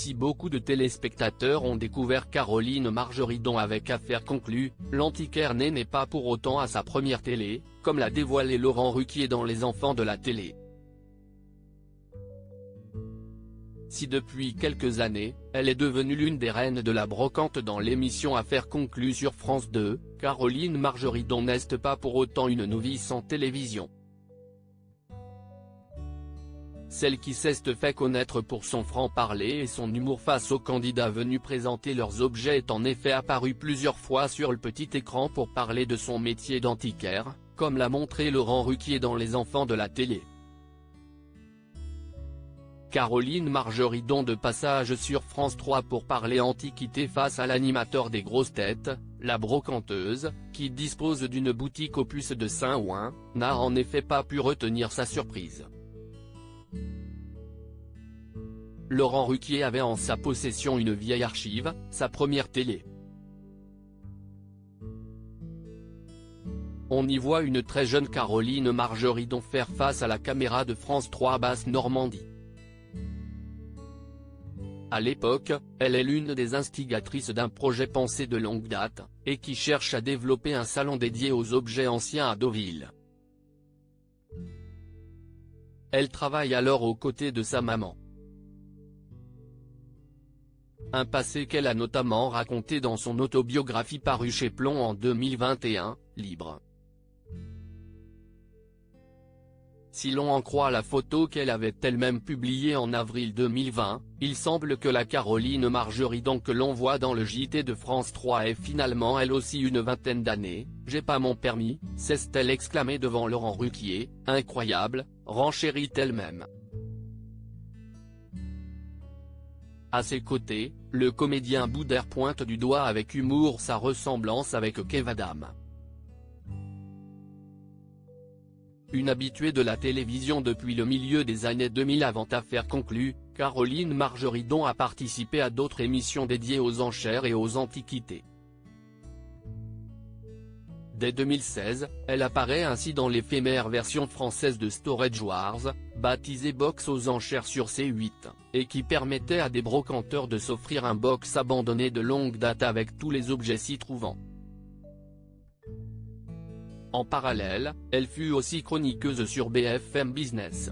Si beaucoup de téléspectateurs ont découvert Caroline Margeridon avec Affaires conclues, l'antiquaire n'est pas pour autant à sa première télé, comme l'a dévoilé Laurent Ruquier dans Les Enfants de la télé. Si depuis quelques années, elle est devenue l'une des reines de la brocante dans l'émission Affaires conclues sur France 2, Caroline Margeridon n'est pas pour autant une novice en télévision. Celle qui s'est fait connaître pour son franc-parler et son humour face aux candidats venus présenter leurs objets est en effet apparue plusieurs fois sur le petit écran pour parler de son métier d'antiquaire, comme l'a montré Laurent Ruquier dans Les Enfants de la télé. Caroline Margeridon de passage sur France 3 pour parler antiquité face à l'animateur des grosses têtes, la brocanteuse, qui dispose d'une boutique aux puces de Saint-Ouen, n'a en effet pas pu retenir sa surprise. Laurent Ruquier avait en sa possession une vieille archive, sa première télé. On y voit une très jeune Caroline Margeridon faire face à la caméra de France 3 Basse-Normandie. À l'époque, elle est l'une des instigatrices d'un projet pensé de longue date, et qui cherche à développer un salon dédié aux objets anciens à Deauville. Elle travaille alors aux côtés de sa maman. Un passé qu'elle a notamment raconté dans son autobiographie parue chez Plomb en 2021, Libre. Si l'on en croit la photo qu'elle avait elle-même publiée en avril 2020, il semble que la Caroline Margeridon que l'on voit dans le JT de France 3 ait finalement elle aussi une vingtaine d'années. « J'ai pas mon permis », s'est-elle exclamée devant Laurent Ruquier, « incroyable », renchérit elle-même. À ses côtés, le comédien Boudère pointe du doigt avec humour sa ressemblance avec Kev Adams. Une habituée de la télévision depuis le milieu des années 2000 avant Affaires conclues, Caroline Margeridon a participé à d'autres émissions dédiées aux enchères et aux antiquités. Dès 2016, elle apparaît ainsi dans l'éphémère version française de Storage Wars, baptisée Box aux enchères sur C8, et qui permettait à des brocanteurs de s'offrir un box abandonné de longue date avec tous les objets s'y trouvant. En parallèle, elle fut aussi chroniqueuse sur BFM Business.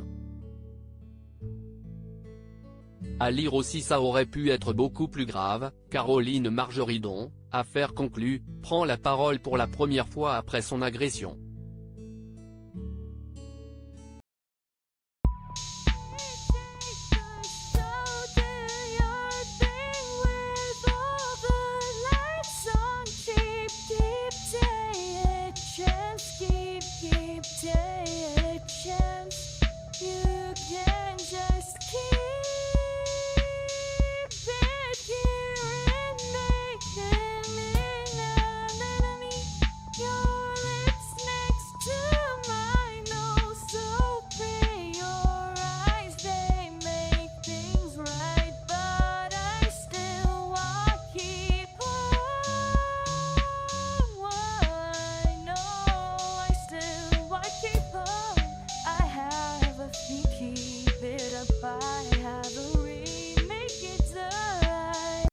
À lire aussi Ça aurait pu être beaucoup plus grave, Caroline Margeridon, Affaires conclues, prend la parole pour la première fois après son agression.